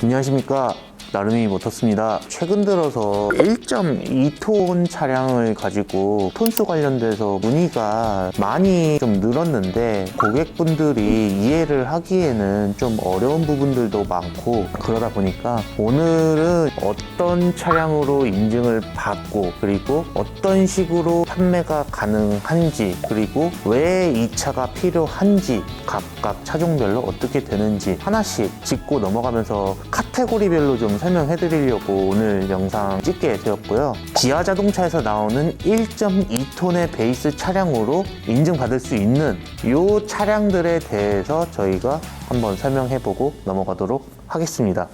안녕하십니까, 나름이 모터스입니다. 최근 들어서 1.2톤 차량을 가지고 톤수 관련돼서 문의가 많이 좀 늘었는데 고객분들이 이해를 하기에는 좀 어려운 부분들도 많고, 그러다 보니까 오늘은 어떤 차량으로 인증을 받고, 그리고 어떤 식으로 판매가 가능한지, 그리고 왜 이 차가 필요한지, 각각 차종별로 어떻게 되는지 하나씩 짚고 넘어가면서 카테고리별로 좀 설명해 드리려고 오늘 영상 찍게 되었고요. 기아 자동차에서 나오는 1.2톤의 베이스 차량으로 인증받을 수 있는 이 차량들에 대해서 저희가 한번 설명해 보고 넘어가도록 하겠습니다.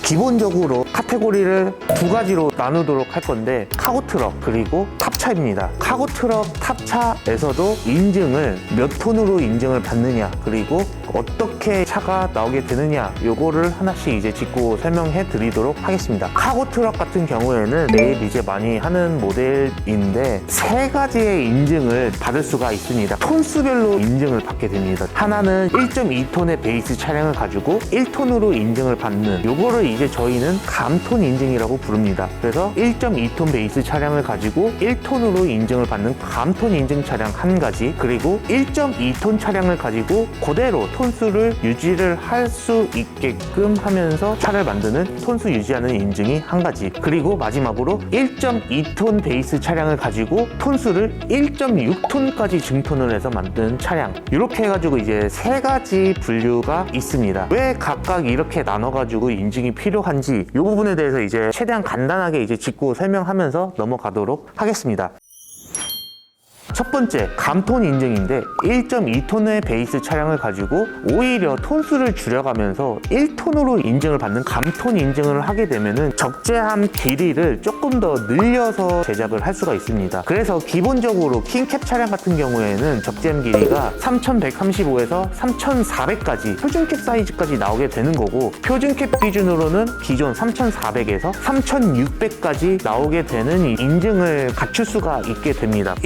기본적으로 카테고리를 두 가지로 나누도록 할 건데, 카고트럭 그리고 탑차입니다. 카고트럭 탑차에서도 인증을 몇 톤으로 인증을 받느냐, 그리고 어떻게 차가 나오게 되느냐, 요거를 하나씩 이제 짚고 설명해 드리도록 하겠습니다. 카고트럭 같은 경우에는 내일 이제 많이 하는 모델인데 세 가지의 인증을 받을 수가 있습니다. 톤수별로 인증을 받게 됩니다. 하나는 1.2톤의 베이스 차량을 가지고 1톤으로 인증을 받는, 요거를 이제 저희는 감톤 인증이라고 부릅니다. 그래서 1.2톤 베이스 차량을 가지고 1톤으로 인증을 받는 감톤 인증 차량 한 가지, 그리고 1.2톤 차량을 가지고 그대로 톤수를 유지를 할 수 있게끔 하면서 차를 만드는 톤수 유지하는 인증이 한 가지, 그리고 마지막으로 1.2톤 베이스 차량을 가지고 톤수를 1.6톤까지 증톤을 해서 만든 차량, 이렇게 해가지고 이제 세 가지 분류가 있습니다. 왜 각각 이렇게 나눠가지고 인증이 필요한지 이 부분에 대해서 이제 최대한 간단하게 이제 짚고 설명하면서 넘어가도록 하겠습니다. 첫 번째, 감톤 인증인데 1.2톤의 베이스 차량을 가지고 오히려 톤수를 줄여가면서 1톤으로 인증을 받는 감톤 인증을 하게 되면은 적재함 길이를 조금 더 늘려서 제작을 할 수가 있습니다. 그래서 기본적으로 킹캡 차량 같은 경우에는 적재함 길이가 3135에서 3400까지 표준캡 사이즈까지 나오게 되는 거고, 표준캡 기준으로는 기존 3400에서 3600까지 나오게 되는 이 인증을 갖출 수가 있게 됩니다.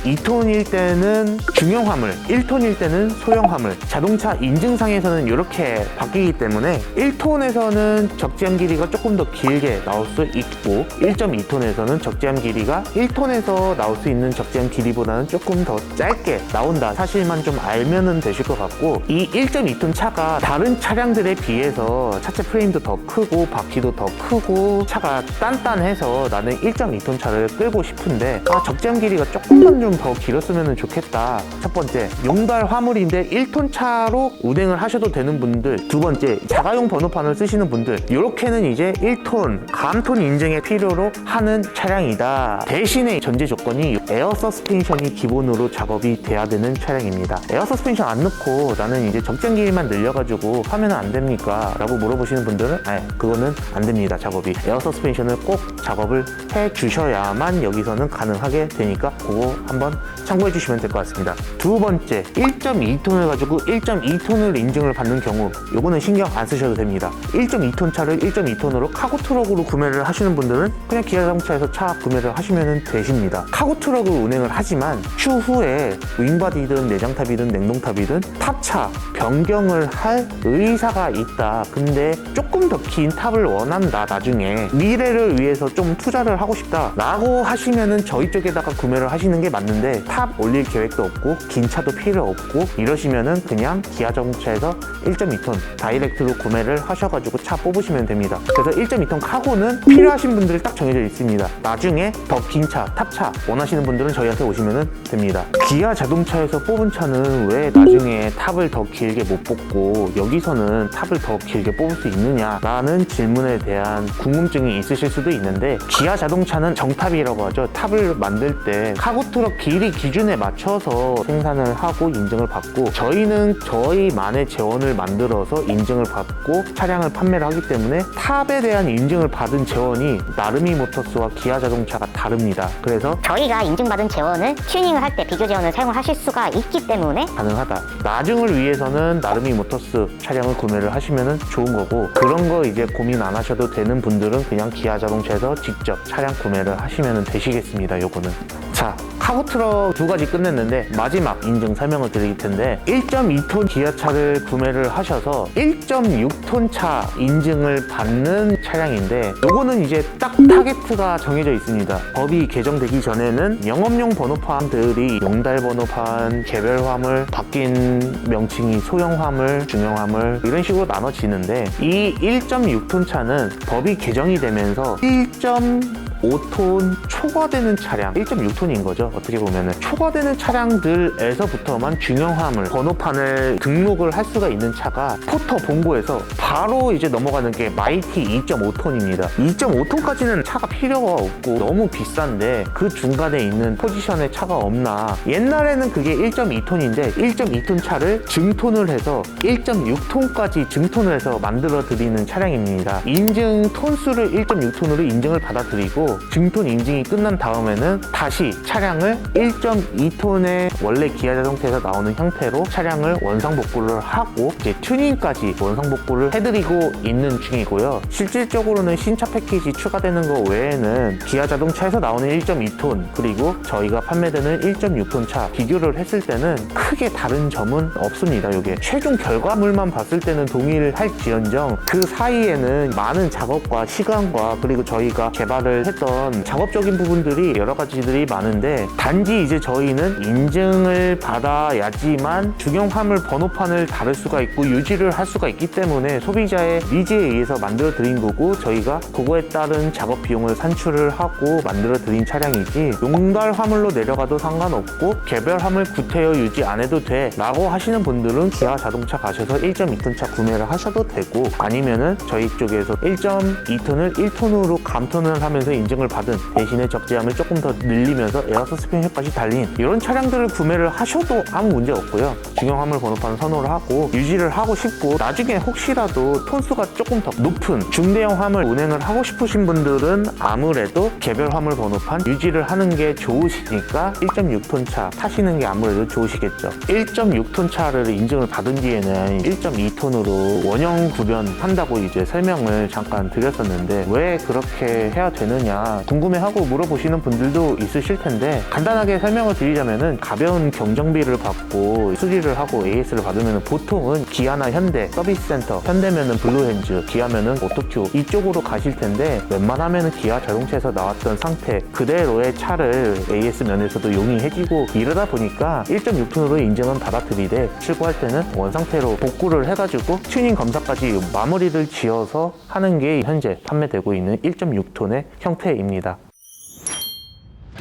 2톤일 때는 중형 화물, 1톤일 때는 소형 화물, 자동차 인증상에서는 이렇게 바뀌기 때문에 1톤에서는 적재함 길이가 조금 더 길게 나올 수 있고, 1.2톤에서는 적재함 길이가 1톤에서 나올 수 있는 적재함 길이보다는 조금 더 짧게 나온다 사실만 좀 알면은 되실 것 같고, 이 1.2톤 차가 다른 차량들에 비해서 차체 프레임도 더 크고 바퀴도 더 크고 차가 단단해서 나는 1.2톤 차를 끌고 싶은데 적재함 길이가 조금만 좀 더 길었으면 좋겠다. 첫 번째, 용달 화물인데 1톤 차로 운행을 하셔도 되는 분들. 두 번째, 자가용 번호판을 쓰시는 분들. 이렇게는 이제 1톤 감톤 인증의 필요로 하는 차량이다. 대신에 전제 조건이 에어 서스펜션이 기본으로 작업이 돼야 되는 차량입니다. 에어 서스펜션 안 넣고 나는 이제 적재함 길이만 늘려가지고 하면 안 됩니까? 라고 물어보시는 분들은 그거는 안 됩니다. 작업이 에어 서스펜션을 꼭 작업을 해 주셔야만 여기서는 가능하게 되니까 그거 한번 참고해 주시면 될 것 같습니다. 두 번째, 1.2톤을 가지고 1.2톤을 인증을 받는 경우, 요거는 신경 안 쓰셔도 됩니다. 1.2톤 차를 1.2톤으로 카고트럭으로 구매를 하시는 분들은 그냥 기아 자동차에서 차 구매를 하시면 되십니다. 카고트럭을 운행을 하지만 추후에 윙바디든 내장탑이든 냉동탑이든 탑차 변경을 할 의사가 있다. 근데 조금 더 긴 탑을 원한다. 나중에 미래를 위해서 좀 투자를 하고 싶다 라고 하시면은 저희 쪽에다가 구매를 하시는 게 맞는데, 탑 올릴 계획도 없고 긴 차도 필요 없고 이러시면은 그냥 기아 자동차에서 1.2톤 다이렉트로 구매를 하셔가지고 차 뽑으시면 됩니다. 그래서 1.2톤 카고는 필요하신 분들이 딱 정해져 있습니다. 나중에 더 긴 차, 탑차 원하시는 분들은 저희한테 오시면 됩니다. 기아 자동차에서 뽑은 차는 왜 나중에 탑을 더 길게 못 뽑고 여기서는 탑을 더 길게 뽑을 수 있느냐 라는 질문에 대한 궁금증이 있으실 수도 있는데, 기아 자동차는 정탑이라고 하죠. 탑을 만들 때 카고트럭 길이 기준에 맞춰서 생산을 하고 인증을 받고, 저희는 저희만의 재원을 만들어서 인증을 받고 차량을 판매를 하기 때문에 탑에 대한 인증을 받은 재원이 나름이 모터스와 기아 자동차가 다릅니다. 그래서 저희가 인증받은 재원을 튜닝을 할 때 비교 재원을 사용을 하실 수가 있기 때문에 가능하다. 나중을 위해서는 나름이 모터스 차량을 구매를 하시면 좋은 거고, 그런 거 이제 고민 안 하셔도 되는 분들은 그냥 기아 자동차에서 직접 차량 구매를 하시면 되시겠습니다. 요거는 자, 카고트럭 두 가지 끝냈는데 마지막 인증 설명을 드릴 텐데 1.2톤 기아차를 구매를 하셔서 1.6톤 차 인증을 받는 차량인데 요거는 이제 딱 타겟가 정해져 있습니다. 법이 개정되기 전에는 영업용 번호판들이 용달 번호판, 개별 화물, 바뀐 명칭이 소형 화물, 중형 화물 이런 식으로 나눠지는데 이 1.6톤 차는 법이 개정이 되면서 1.5톤 초과되는 차량, 1.6톤인 거죠. 어떻게 보면은 초과되는 차량들에서부터만 중형 화물 번호판을 등록을 할 수가 있는 차가 포터 본고에서 바로 이제 넘어가는 게 마이티 2.5톤입니다. 2.5톤까지는 차가 필요가 없고 너무 비싼데 그 중간에 있는 포지션에 차가 없나. 옛날에는 그게 1.2톤인데 1.2톤 차를 증톤을 해서 1.6톤까지 증톤을 해서 만들어 드리는 차량입니다. 인증 톤수를 1.6톤으로 인증을 받아들이고 증톤 인증이 끝난 다음에는 다시 차량을 1.2톤의 원래 기아 자동차에서 나오는 형태로 차량을 원상복구를 하고 이제 튜닝까지 원상복구를 해드리고 있는 중이고요. 실질적으로는 신차 패키지 추가되는 거 외에는 기아 자동차에서 나오는 1.2톤 그리고 저희가 판매되는 1.6톤 차 비교를 했을 때는 크게 다른 점은 없습니다. 이게 최종 결과물만 봤을 때는 동일할지언정 그 사이에는 많은 작업과 시간과 그리고 저희가 개발을 했던 작업적인 부분들이 여러 가지들이 많은데 단지 이제 저희는 인증을 받아야지만 중형 화물 번호판을 다룰 수가 있고 유지를 할 수가 있기 때문에 소비자의 니즈에 의해서 만들어 드린 거고 저희가 그거에 따른 작업 비용을 산출을 하고 만들어 드린 차량이지 용달 화물로 내려가도 상관없고 개별 화물 구태여 유지 안 해도 돼 라고 하시는 분들은 기아 자동차 가셔서 1.2톤 차 구매를 하셔도 되고 아니면은 저희 쪽에서 1.2톤을 1톤으로 감톤을 하면서 인증을 받은 대신에 적재함을 조금 더 늘리면서 에어서스펜 효과까지 달린 이런 차량들을 구매를 하셔도 아무 문제 없고요. 중형 화물 번호판 선호를 하고 유지를 하고 싶고 나중에 혹시라도 톤수가 조금 더 높은 중대형 화물 운행을 하고 싶으신 분들은 아무래도 개별 화물 번호판 유지를 하는 게 좋으시니까 1.6톤 차 타시는 게 아무래도 좋으시겠죠. 1.6톤 차를 인증을 받은 뒤에는 1.2톤으로 원형 구변한다고 이제 설명을 잠깐 드렸었는데 왜 그렇게 해야 되느냐 궁금해하고 물어보시는 분들도 있으실 텐데 간단하게 설명을 드리자면은 가벼운 경정비를 받고 수리를 하고 AS를 받으면 보통은 기아나 현대 서비스 센터, 현대면은 블루핸즈, 기아면은 오토큐 이쪽으로 가실 텐데 웬만하면은 기아 자동차에서 나왔던 상태 그대로의 차를 AS 면에서도 용이해지고 이러다 보니까 1.6톤으로 인증은 받아들이되 출고할 때는 원상태로 복구를 해가지고 튜닝 검사까지 마무리를 지어서 하는 게 현재 판매되고 있는 1.6톤의 형태입니다.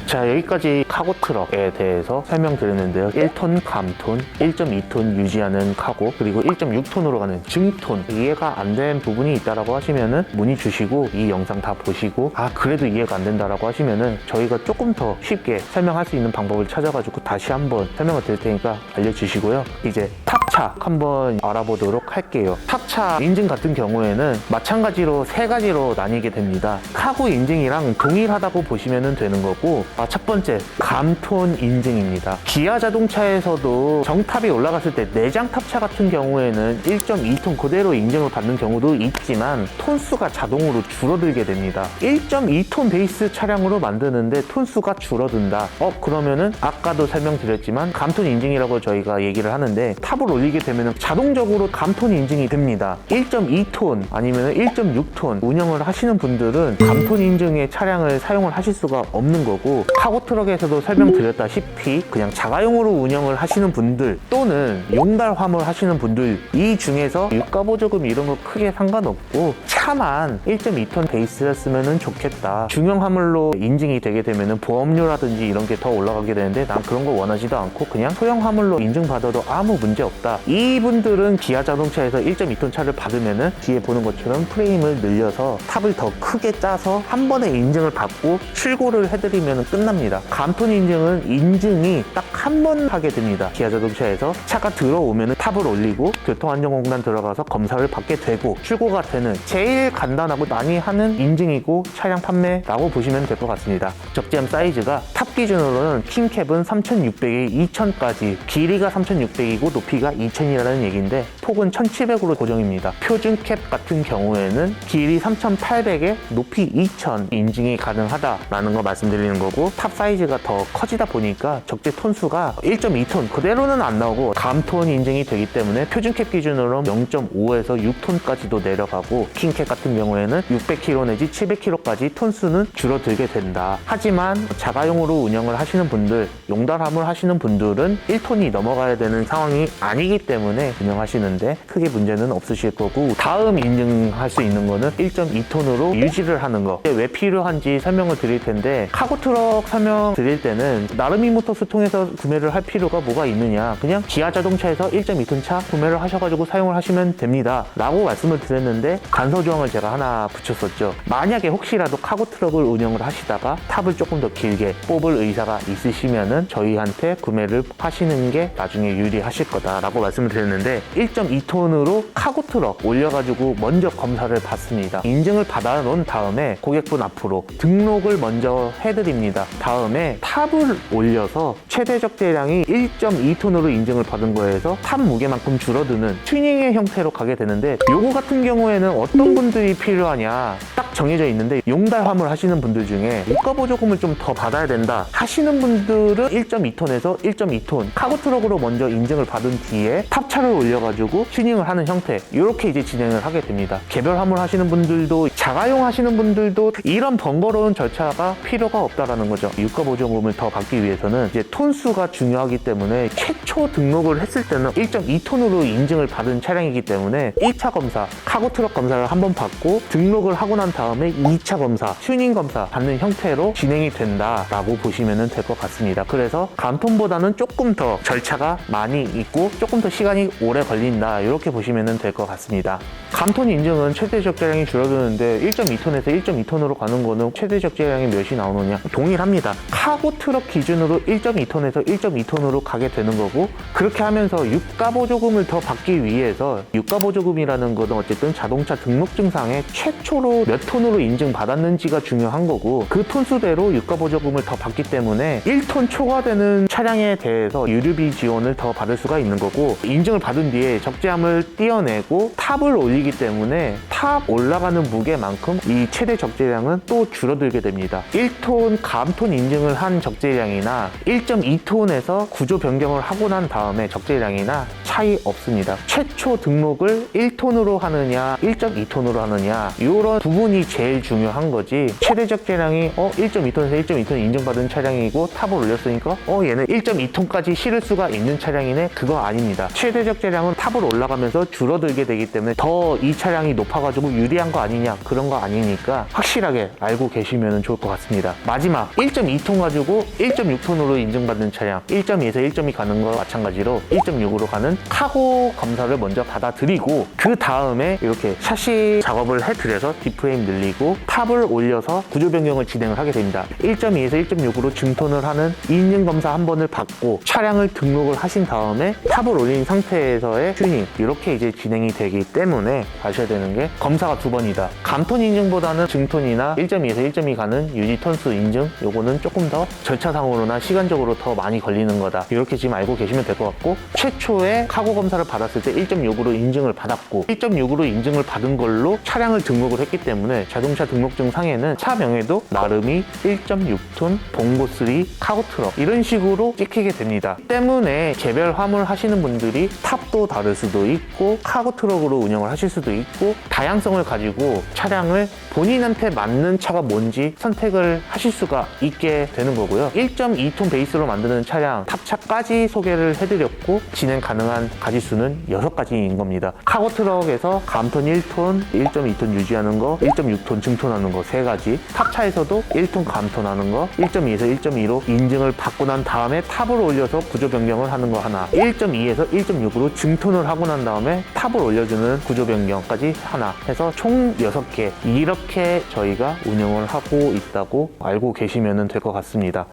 자, 여기까지 카고트럭에 대해서 설명드렸는데요. 1톤 감톤, 1.2톤 유지하는 카고, 그리고 1.6톤으로 가는 증톤. 이해가 안 된 부분이 있다라고 하시면은 문의 주시고 이 영상 다 보시고 아 그래도 이해가 안 된다라고 하시면은 저희가 조금 더 쉽게 설명할 수 있는 방법을 찾아가지고 다시 한번 설명을 드릴 테니까 알려주시고요. 이제 탑차 한번 알아보도록 할게요. 탑차 인증 같은 경우에는 마찬가지로 세 가지로 나뉘게 됩니다. 카고 인증이랑 동일하다고 보시면 되는 거고 첫 번째 감톤 인증입니다. 기아 자동차에서도 정탑이 올라갔을 때 내장 탑차 같은 경우에는 1.2톤 그대로 인증을 받는 경우도 있지만 톤수가 자동으로 줄어들게 됩니다. 1.2톤 베이스 차량으로 만드는데 톤수가 줄어든다. 그러면은 아까도 설명드렸지만 감톤 인증이라고 저희가 얘기를 하는데 탑을 올리게 되면 자동적으로 감톤 인증이 됩니다. 1.2톤 아니면 1.6톤 운영을 하시는 분들은 감톤 인증의 차량을 사용을 하실 수가 없는 거고 카고트럭에서도 설명드렸다시피 그냥 자가용으로 운영을 하시는 분들 또는 용달 화물 하시는 분들 이 중에서 유가보조금 이런 거 크게 상관없고 차만 1.2톤 베이스였으면 좋겠다. 중형 화물로 인증이 되게 되면 보험료라든지 이런 게 더 올라가게 되는데 난 그런 거 원하지도 않고 그냥 소형 화물로 인증받아도 아무 문제 없다. 이분들은 기아 자동차에서 1.2톤 차를 받으면은 뒤에 보는 것처럼 프레임을 늘려서 탑을 더 크게 짜서 한 번에 인증을 받고 출고를 해드리면 끝납니다. 감톤 인증은 인증이 딱 한 번 하게 됩니다. 기아 자동차에서 차가 들어오면 탑을 올리고 교통안전공단 들어가서 검사를 받게 되고 출고가 되는 제일 간단하고 많이 하는 인증이고 차량 판매라고 보시면 될 것 같습니다. 적재함 사이즈가 탑 기준으로는 킹캡은 3600에 2000까지 길이가 3600이고 높이가 2000이라는 얘기인데 폭은 1700으로 고정입니다. 표준 캡 같은 경우에는 길이 3800에 높이 2000 인증이 가능하다라는 거 말씀드리는 거고 탑 사이즈가 더 더 커지다 보니까 적재 톤수가 1.2톤 그대로는 안 나오고 감톤 인증이 되기 때문에 표준캡 기준으로 0.5에서 6톤까지도 내려가고 킹캡 같은 경우에는 600kg 내지 700kg까지 톤수는 줄어들게 된다. 하지만 자가용으로 운영을 하시는 분들, 용달함을 하시는 분들은 1톤이 넘어가야 되는 상황이 아니기 때문에 운영하시는데 크게 문제는 없으실 거고, 다음 인증할 수 있는 거는 1.2톤으로 유지를 하는 거. 왜 필요한지 설명을 드릴 텐데, 카고트럭 설명 드릴 때는 나르미 모터스 통해서 구매를 할 필요가 뭐가 있느냐, 그냥 기아 자동차에서 1.2톤 차 구매를 하셔가지고 사용을 하시면 됩니다 라고 말씀을 드렸는데, 단서조항을 제가 하나 붙였었죠. 만약에 혹시라도 카고트럭을 운영을 하시다가 탑을 조금 더 길게 뽑을 의사가 있으시면은 저희한테 구매를 하시는 게 나중에 유리하실 거다라고 말씀을 드렸는데, 1.2톤으로 카고트럭 올려가지고 먼저 검사를 받습니다. 인증을 받아 놓은 다음에 고객분 앞으로 등록을 먼저 해드립니다. 다음에 탑을 올려서 최대 적재량이 1.2톤으로 인증을 받은 거에서 탑 무게만큼 줄어드는 튜닝의 형태로 가게 되는데, 요거 같은 경우에는 어떤 분들이 필요하냐 딱 정해져 있는데, 용달 화물 하시는 분들 중에 유가보조금을 좀 더 받아야 된다 하시는 분들은 1.2톤에서 1.2톤 카고트럭으로 먼저 인증을 받은 뒤에 탑차를 올려가지고 튜닝을 하는 형태, 이렇게 이제 진행을 하게 됩니다. 개별 화물 하시는 분들도 자가용 하시는 분들도 이런 번거로운 절차가 필요가 없다라는 거죠. 유가보조금을 더 받기 위해서는 이제 톤수가 중요하기 때문에 최초 등록을 했을 때는 1.2톤으로 인증을 받은 차량이기 때문에 1차 검사, 카고트럭 검사를 한번 받고 등록을 하고 난 다음에 2차 검사, 튜닝 검사 받는 형태로 진행이 된다라고 보시면 될 것 같습니다. 그래서 감톤보다는 조금 더 절차가 많이 있고 조금 더 시간이 오래 걸린다, 이렇게 보시면 될 것 같습니다. 감톤 인증은 최대 적재량이 줄어드는데 1.2톤에서 1.2톤으로 가는 거는 최대 적재량이 몇이 나오느냐, 동일합니다. 카고트럭 기준으로 1.2톤에서 1.2톤으로 가게 되는 거고, 그렇게 하면서 유가보조금을 더 받기 위해서, 유가보조금이라는 것은 어쨌든 자동차 등록증상에 최초로 몇 톤으로 인증받았는지가 중요한 거고, 그 톤수대로 유가보조금을 더 받기 때문에 1톤 초과되는 차량에 대해서 유류비 지원을 더 받을 수가 있는 거고, 인증을 받은 뒤에 적재함을 띄어내고 탑을 올리기 때문에 탑 올라가는 무게만큼 이 최대 적재량은 또 줄어들게 됩니다. 1톤 감톤 인증을 한 적재량이나 1.2톤에서 구조 변경을 하고 난 다음에 적재량이나 차이 없습니다. 최초 등록을 1톤으로 하느냐 1.2톤으로 하느냐, 이런 부분이 제일 중요한 거지, 최대 적재량이 1.2톤에서 1.2톤 인증받은 차량이고 탑을 올렸으니까 얘는 1.2톤까지 실을 수가 있는 차량이네, 그거 아닙니다. 최대 적재량은 탑을 올라가면서 줄어들게 되기 때문에 더 이 차량이 높아가지고 유리한 거 아니냐, 그런 거 아니니까 확실하게 알고 계시면 좋을 것 같습니다. 마지막 1.2톤 가지고 1.6톤으로 인증받는 차량, 1.2에서 1.2 가는 거 마찬가지로 1.6으로 가는 카고 검사를 먼저 받아들이고, 그 다음에 이렇게 샤시 작업을 해드려서 디프레임 늘리고 탑을 올려서 구조 변경을 진행을 하게 됩니다. 1.2에서 1.6으로 증톤을 하는 인증검사 한 번을 받고 차량을 등록을 하신 다음에 탑을 올린 상태에서의 튜닝, 이렇게 이제 진행이 되기 때문에 아셔야 되는 게, 검사가 두 번이다. 감톤 인증보다는 증톤이나 1.2에서 1.2 가는 유지 톤수 인증, 요거는 조금 더 절차상으로나 시간적으로 더 많이 걸리는 거다, 이렇게 지금 알고 계시면 될 것 같고, 최초에 카고 검사를 받았을 때 1.6으로 인증을 받았고 1.6으로 인증을 받은 걸로 차량을 등록을 했기 때문에 자동차 등록증 상에는 차명에도 나름이 1.6톤 봉고3 카고트럭 이런 식으로 찍히게 됩니다. 때문에 개별 화물 하시는 분들이 탑도 다를 수도 있고 카고트럭으로 운영을 하실 수도 있고, 다양성을 가지고 차량을 본인한테 맞는 차가 뭔지 선택을 하실 수가 있게 되는 거고요. 1.2톤 베이스로 만드는 차량 탑차까지 소개를 해드렸고, 진행 가능한 가지수는 6가지인 겁니다. 카고트럭에서 감톤 1톤, 1.2톤 유지하는 거, 1.6톤 증톤하는 거 3가지, 탑차에서도 1톤 감톤하는 거, 1.2에서 1.2로 인증을 받고 난 다음에 탑을 올려서 구조 변경을 하는 거 하나, 1.2에서 1.6으로 증톤을 하고 난 다음에 탑을 올려주는 구조 변경까지 하나 해서 총 6개, 이렇게 저희가 운영을 하고 있다고 알고 계시면 될 것 같습니다.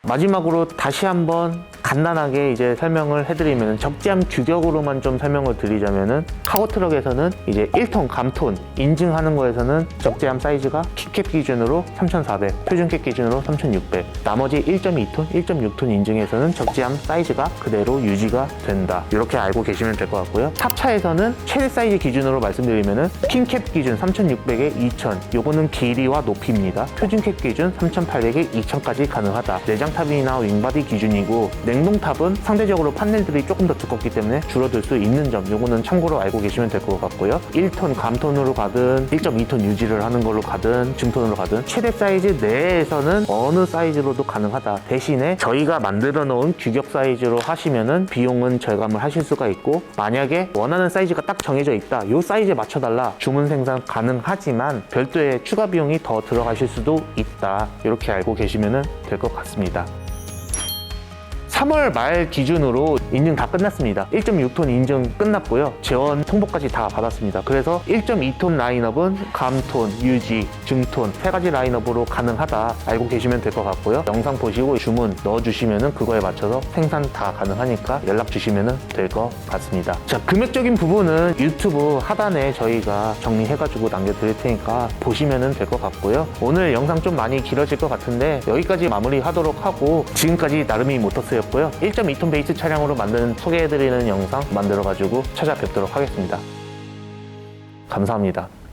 마지막으로 다시 한번 간단하게 이제 설명을 해드리면 적재함 규격으로만 좀 설명을 드리자면은 카고트럭에서는 이제 1톤 감톤 인증하는 거에서는 적재함 사이즈가 키캡 기준으로 3,400, 표준캡 기준으로 3,600. 나머지 1.2톤, 1.6톤 인증에서는 적재함 사이즈가 그대로 유지가 된다. 이렇게 알고 계시면 될 것 같고요. 탑차에서는 최대 사이즈 기준으로 말씀드리면은 킹캡 기준 3,600에 2,000. 요거는 길이와 높이입니다. 표준캡 기준 3,800에 2,000까지 가능하다. 내장탑이나 윙바디 기준이고 냉동탑은 상대적으로 판넬들이 조금 더 두껍기 때문에 줄어들 수 있는 점 요거는 참고로 알고 계시면 될 것 같고요. 1톤 감톤으로 가든 1.2톤 유지를 하는 걸로 가든 중톤으로 가든 최대 사이즈 내에서는 어느 사이즈로도 가능하다. 대신에 저희가 만들어 놓은 규격 사이즈로 하시면은 비용은 절감을 하실 수가 있고 만약에 원하는 사이즈가 딱 정해져 있다. 이 사이즈에 맞춰달라. 주문 생산 가능하지만 별도의 추가 비용이 더 들어가실 수도 있다. 이렇게 알고 계시면 될 것 같습니다. 3월 말 기준으로 인증 다 끝났습니다. 1.6톤 인증 끝났고요. 재원 통보까지 다 받았습니다. 그래서 1.2톤 라인업은 감톤, 유지, 중톤 세 가지 라인업으로 가능하다 알고 계시면 될 것 같고요. 영상 보시고 주문 넣어주시면 그거에 맞춰서 생산 다 가능하니까 연락 주시면 될 것 같습니다. 자, 금액적인 부분은 유튜브 하단에 저희가 정리해가지고 남겨드릴 테니까 보시면 될 것 같고요. 오늘 영상 좀 많이 길어질 것 같은데 여기까지 마무리하도록 하고 지금까지 나름이 모터스였고요. 1.2톤 베이스 차량으로 만든 소개해드리는 영상 만들어가지고 찾아뵙도록 하겠습니다. 감사합니다.